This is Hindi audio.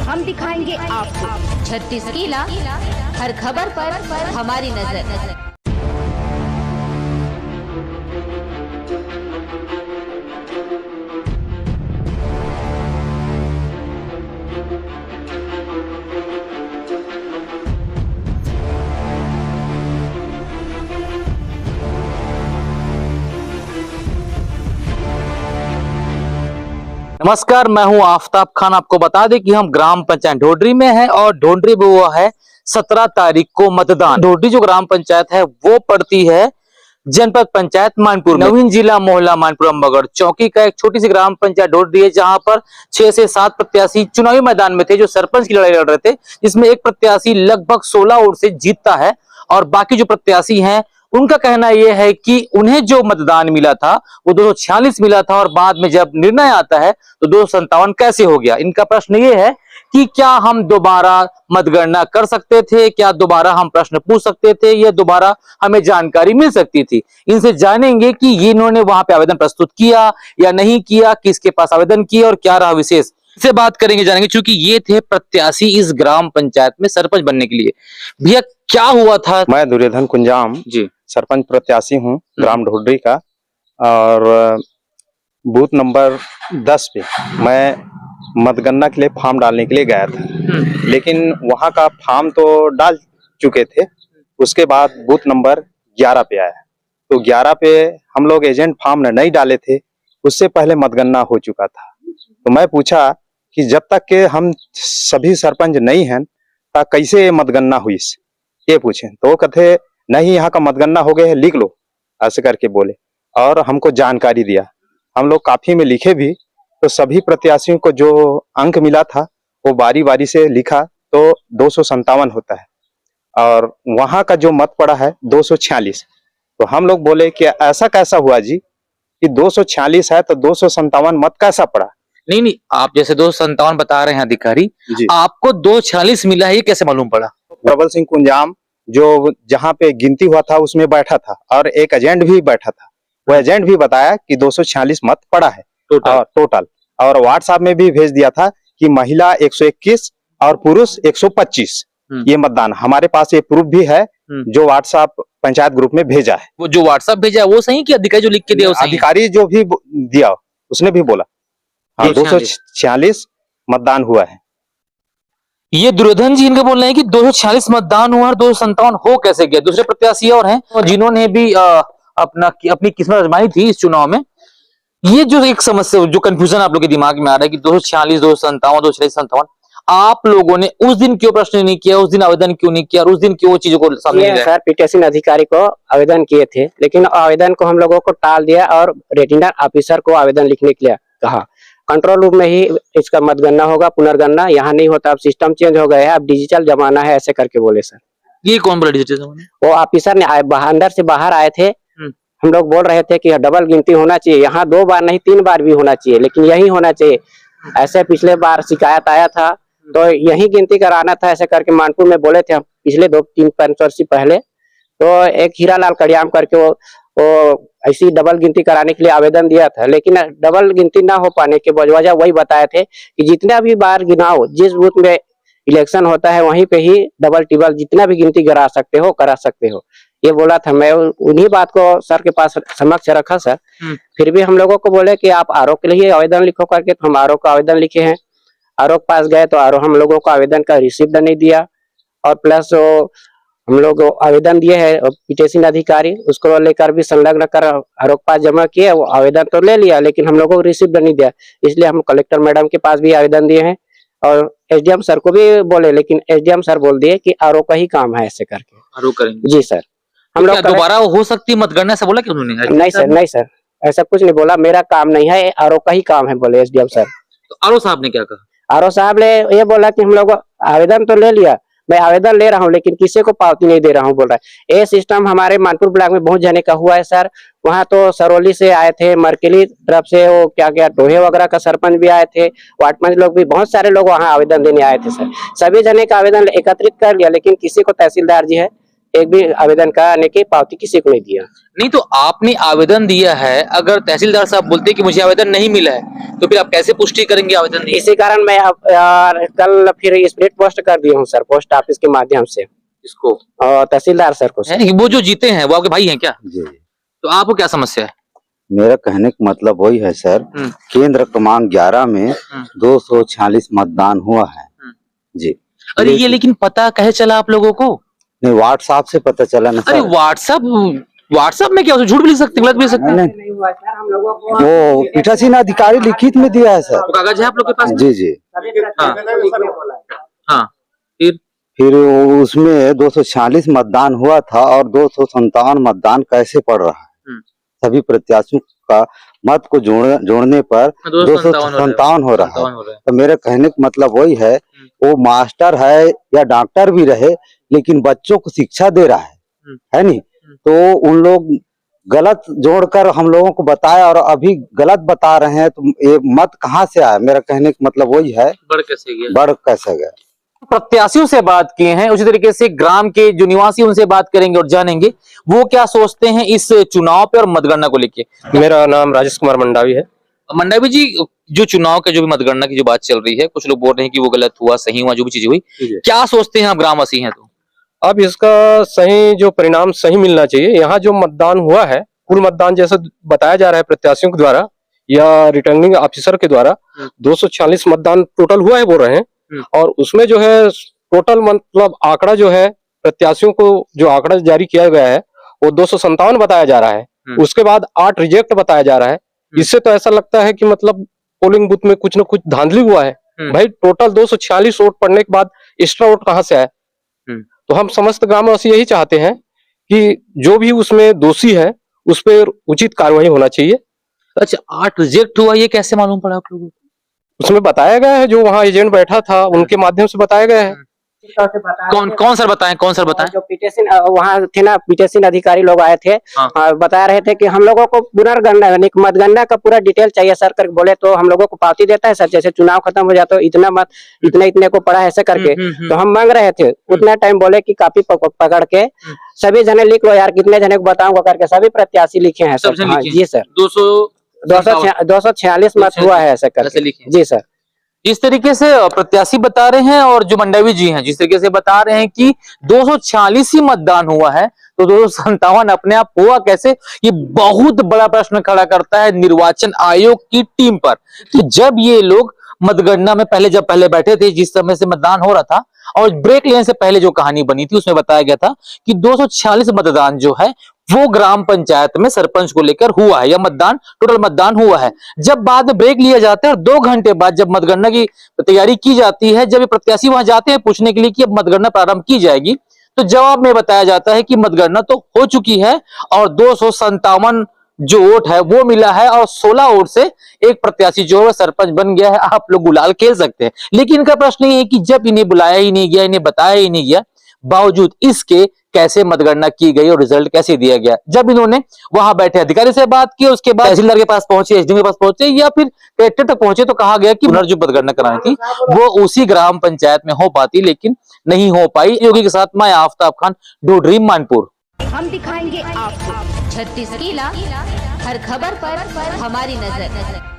हम दिखाएंगे आपको 36 किला, हर खबर पर हमारी नजर। नमस्कार, मैं हूं आफ्ताब खान। आपको बता दें कि हम ग्राम पंचायत ढोडरी में हैं और ढोडरी में हुआ है 17 तारीख को मतदान। ढोडरी जो ग्राम पंचायत है वो पड़ती है जनपद पंचायत मानपुर में। नवीन जिला मोहल्ला मानपुर अम्बागढ़ चौकी का एक छोटी सी ग्राम पंचायत ढोडरी है, जहां पर 6 से 7 प्रत्याशी चुनावी मैदान में थे जो सरपंच की लड़ाई लड़ रहे थे, जिसमें एक प्रत्याशी लगभग 16 वोट से जीतता है और बाकी जो प्रत्याशी हैं उनका कहना यह है कि उन्हें जो मतदान मिला था वो 246 मिला था और बाद में जब निर्णय आता है तो 257 कैसे हो गया। इनका प्रश्न ये है कि क्या हम दोबारा मतगणना कर सकते थे, क्या दोबारा हम प्रश्न पूछ सकते थे, या दोबारा हमें जानकारी मिल सकती थी। इनसे जानेंगे कि ये इन्होंने वहां पे आवेदन प्रस्तुत किया या नहीं किया, किसके पास आवेदन किया और क्या रहा विशेष, से बात करेंगे, जानेंगे। चूंकि ये थे प्रत्याशी इस ग्राम पंचायत में सरपंच बनने के लिए। भैया क्या हुआ था? मैं दुर्योधन कुंजाम जी सरपंच प्रत्याशी हूँ ग्राम ढोडरी का, और बूथ नंबर 10 पे मैं मतगणना के लिए फॉर्म डालने के लिए गया था, लेकिन वहाँ का फॉर्म तो डाल चुके थे। उसके बाद बूथ नंबर 11 पे आया, तो 11 पे हम लोग एजेंट फॉर्म नहीं डाले थे, उससे पहले मतगणना हो चुका था। तो मैं पूछा कि जब तक के हम सभी सरपंच नहीं हैं ता कैसे मतगणना हुई, ये पूछे। तो वो कहते नहीं, यहाँ का मतगणना हो गया है, लिख लो, ऐसे करके बोले और हमको जानकारी दिया। हम लोग काफी में लिखे भी, तो सभी प्रत्याशियों को जो अंक मिला था वो बारी बारी से लिखा, तो 257 होता है और वहां का जो मत पड़ा है 246। तो हम लोग बोले कि ऐसा कैसा हुआ जी कि 246 है तो 257 मत कैसा पड़ा। नहीं, आप जैसे 257 बता रहे हैं अधिकारी, आपको 246 मिला है, ये कैसे मालूम पड़ा? प्रबल सिंह कुंजाम जो जहाँ पे गिनती हुआ था उसमें बैठा था और एक एजेंट भी बैठा था, वो एजेंट भी बताया कि 246 मत पड़ा है टोटल। और व्हाट्सएप में भी भेज दिया था कि महिला 121 और पुरुष 125 ये मतदान। हमारे पास ये प्रूफ भी है जो व्हाट्सएप पंचायत ग्रुप में भेजा है। वो जो व्हाट्सएप भेजा है वो सही कि अधिकारी जो लिख के दिया? अधिकारी जो भी दिया उसने भी बोला हाँ 246 मतदान हुआ है। ये दुर्योधन जी इनका बोल रहे हैं कि 246 मतदान हुआ और 257 हो कैसे गया। दूसरे प्रत्याशी और हैं और जिन्होंने भी अपनी किस्मत आजमाई थी इस चुनाव में। ये जो एक समस्या, जो कंफ्यूजन आप लोग के दिमाग में आ रहा है कि 246, 257, 257, आप लोगों ने उस दिन क्यों प्रश्न नहीं किया, उस दिन आवेदन क्यों नहीं किया और उस दिन क्यों चीजों को सामने नहीं? सर, पीठासीन अधिकारी को आवेदन किए थे, लेकिन आवेदन को हम लोगों को टाल दिया और रेटिनल ऑफिसर को आवेदन लिखने के लिए कहा। कंट्रोल रूम में ही इसका मतगणना होगा, पुनर्गणना यहाँ नहीं होता, अब सिस्टम चेंज हो गया है, अब डिजिटल जमाना है, ऐसे करके बोले सर। ये कौन बोला डिजिटल जमाना? वो ऑफिसर ने अंदर से बाहर आए थे। हम लोग बोल रहे थे कि डबल गिनती होना चाहिए, यहाँ 2 बार नहीं 3 बार भी होना चाहिए, लेकिन यही होना चाहिए। ऐसे पिछले बार शिकायत आया था तो यही गिनती कराना था, ऐसे करके मानपुर में बोले थे हम पिछले 2-3 वर्ष पहले। तो एक हीरालाल कड़ियाम करके वो ऐसी डबल गिनती कराने के लिए आवेदन दिया था, लेकिन डबल गिनती ना हो पाने के वजह वही बताए थे कि जितना भी बार गिनाओ, जिस बूथ में इलेक्शन होता है वहीं पे ही डबल टिबल जितना भी गिनती करा सकते हो, ये बोला था। मैं उन्हीं बात को सर के पास समक्ष रखा सर। फिर भी हम लोगों को बोले कि आप आरओ के लिए आवेदन लिखो करके, तो हम आरओ का आवेदन लिखे हैं। आरओ के पास गए तो आरओ हम लोगों को आवेदन का रिसिप्ट नहीं दिया, और प्लस हम लोग आवेदन दिए हैं, पीठासीन अधिकारी उसको लेकर भी संलग्न कर आरोप पास जमा किए, वो आवेदन तो ले लिया लेकिन हम लोगों को रिसिप्ट नहीं दिया। इसलिए हम कलेक्टर मैडम के पास भी आवेदन दिए हैं और एसडीएम सर को भी बोले, लेकिन एसडीएम सर बोल दिए कि आरओ का ही काम है, ऐसे करके आरओ करेंगे। जी सर। हम लोग दोबारा हो सकती है मतगणना, ऐसा बोला कि उन्होंने? नहीं सर, ऐसा कुछ नहीं बोला, मेरा काम नहीं है, आरओ का ही काम है, बोले एसडीएम सर। तो आरओ साहब ने क्या कहा? आरओ साहब ने ये बोला कि हम लोग आवेदन तो ले लिया, मैं आवेदन ले रहा हूँ लेकिन किसी को पावती नहीं दे रहा हूँ, बोल रहा है। ये सिस्टम हमारे मानपुर ब्लॉक में बहुत जने का हुआ है सर। वहाँ तो सरौली से आए थे, मरकेली तरफ से वो क्या डोहे वगैरह का सरपंच भी आए थे, वार्ड पंच लोग भी, बहुत सारे लोग वहाँ आवेदन देने आए थे सर। सभी जने का आवेदन एकत्रित कर लिया, लेकिन किसी को तहसीलदार जी है एक भी आवेदन करने की पावती किसी को नहीं दिया। नहीं तो आपने आवेदन दिया है, अगर तहसीलदार साहब बोलते कि मुझे आवेदन नहीं मिला है तो फिर आप कैसे पुष्टि करेंगे आवेदन नहीं? इसी कारण मैं कल फिर स्प्लिट पोस्ट कर दिया हूँ सर, पोस्ट ऑफिस के माध्यम से। इसको तहसीलदार सर को सर। है वो जो जीते हैं वो आपके भाई हैं क्या? जी तो आपको क्या समस्या है? मेरा कहने का मतलब वही है सर, केंद्र क्रमांक 11 में 246 मतदान हुआ है जी। अरे ये लेकिन पता कहे चला आप लोगों को? नहीं, व्हाट्सएप से पता चला ना अरे सर। व्हाट्सएप में क्या हो, झूठ भी लिख सकते हैं, गलत भी लिख सकते हैं। नहीं हुआ सर, हम लोगों को वो पीठासीन अधिकारी लिखित में दिया है सर। वो कागज है आप लोग के पास? जी जी। हाँ फिर उसमें 246 मतदान हुआ था और 257 मतदान कैसे पड़ रहा है? सभी प्रत्याशियों का मत को जोड़ने पर 257 हो रहा है। तो मेरे कहने का मतलब वही है, वो मास्टर है या डॉक्टर भी रहे लेकिन बच्चों को शिक्षा दे रहा है नहीं? तो उन लोग गलत जोड़कर हम लोगों को बताया और अभी गलत बता रहे हैं, तो ये मत कहाँ से आया? मेरा कहने का मतलब वही है, बढ़ कैसे गया। प्रत्याशियों से बात किए हैं, उसी तरीके से ग्राम के जो निवासी उनसे बात करेंगे और जानेंगे वो क्या सोचते हैं इस चुनाव पे और मतगणना को लेके। मेरा नाम राजेश कुमार मंडावी है। मंडावी जी, जो चुनाव के जो भी मतगणना की जो बात चल रही है, कुछ लोग बोल रहे हैं कि वो गलत हुआ, सही हुआ, जो भी चीजें हुई, क्या सोचते हैं आप ग्रामवासी हैं तो? अब इसका सही जो परिणाम सही मिलना चाहिए। यहाँ जो मतदान हुआ है, कुल मतदान जैसा बताया जा रहा है प्रत्याशियों के द्वारा या रिटर्निंग ऑफिसर के द्वारा 246 मतदान टोटल हुआ है बोल रहे हैं। और उसमें जो है टोटल मतलब आंकड़ा जो है प्रत्याशियों को जो आंकड़ा जारी किया गया है वो 257 बताया जा रहा है। उसके बाद 8 रिजेक्ट बताया जा रहा है। इससे तो ऐसा लगता है कि मतलब पोलिंग बूथ में कुछ न कुछ धांधली हुआ है। भाई टोटल 246 वोट पड़ने के बाद एक्स्ट्रा वोट कहाँ से आए? तो हम समस्त ग्रामवासी यही चाहते हैं कि जो भी उसमें दोषी है उस पर उचित कार्रवाई होना चाहिए। अच्छा, 8 रिजेक्ट हुआ, ये कैसे मालूम पड़ा आप लोगों को? उसमें बताया गया है, जो वहाँ एजेंट बैठा था उनके माध्यम से बताया गया है। कौन सर बताएं? जो पीठासीन वहाँ थे ना, पीठासीन अधिकारी लोग आए थे, बता रहे थे कि हम लोगों को पुनर्गणना मतगणना का पूरा डिटेल चाहिए सर करके बोले, तो हम लोगों को पावती देता है सर, जैसे चुनाव खत्म हो जाता है इतना मत इतने को पड़ा है ऐसे करके। तो हम मांग रहे थे उतना टाइम, बोले कि कापी पकड़ के सभी जने लिख लो यार, कितने जने को बताऊंगा करके सभी प्रत्याशी लिखे हैं सर। जी सर, 246 मत हुआ है ऐसा करके। जी सर, इस तरीके से प्रत्याशी बता रहे हैं और जो मंडावी जी हैं जिस तरीके से बता रहे हैं कि 246 ही मतदान हुआ है, तो 257 अपने आप हुआ कैसे? ये बहुत बड़ा प्रश्न खड़ा करता है निर्वाचन आयोग की टीम पर कि जब ये लोग मतगणना में पहले बैठे थे, जिस समय से मतदान हो रहा था और ब्रेक लेने से पहले जो कहानी बनी थी उसमें बताया गया था कि 246 मतदान जो है वो ग्राम पंचायत में सरपंच को लेकर हुआ है, या टोटल मतदान हुआ है। जब बाद में ब्रेक लिया जाता है और 2 घंटे बाद जब मतगणना की तैयारी की जाती है, जब ये प्रत्याशी वहां जाते हैं पूछने के लिए कि अब मतगणना प्रारंभ की जाएगी, तो जवाब में बताया जाता है कि मतगणना तो हो चुकी है और 257 जो वोट है वो मिला है और 16 वोट से एक प्रत्याशी जो है सरपंच बन गया है। आप लोग गुलाल खेल सकते हैं, लेकिन इनका प्रश्न ये है कि जब इन्हें बुलाया ही नहीं गया, इन्हें बताया ही नहीं गया, बावजूद इसके कैसे मतगणना की गई और रिजल्ट कैसे दिया गया? जब इन्होंने वहां बैठे अधिकारी से बात की, उसके बाद तहसीलदार के पास पहुंचे, एसडीएम के पास पहुंचे या फिर कलेक्टर तक पहुंचे, तो कहा गया कि जो मतगणना करानी थी वो उसी ग्राम पंचायत में हो पाती, लेकिन नहीं हो पाई। योगी के साथ मैं आफ्ताब खान, ढोडरी, मानपुर। हम दिखाएंगे आपको 36 किला, हर खबर पर हमारी नजर।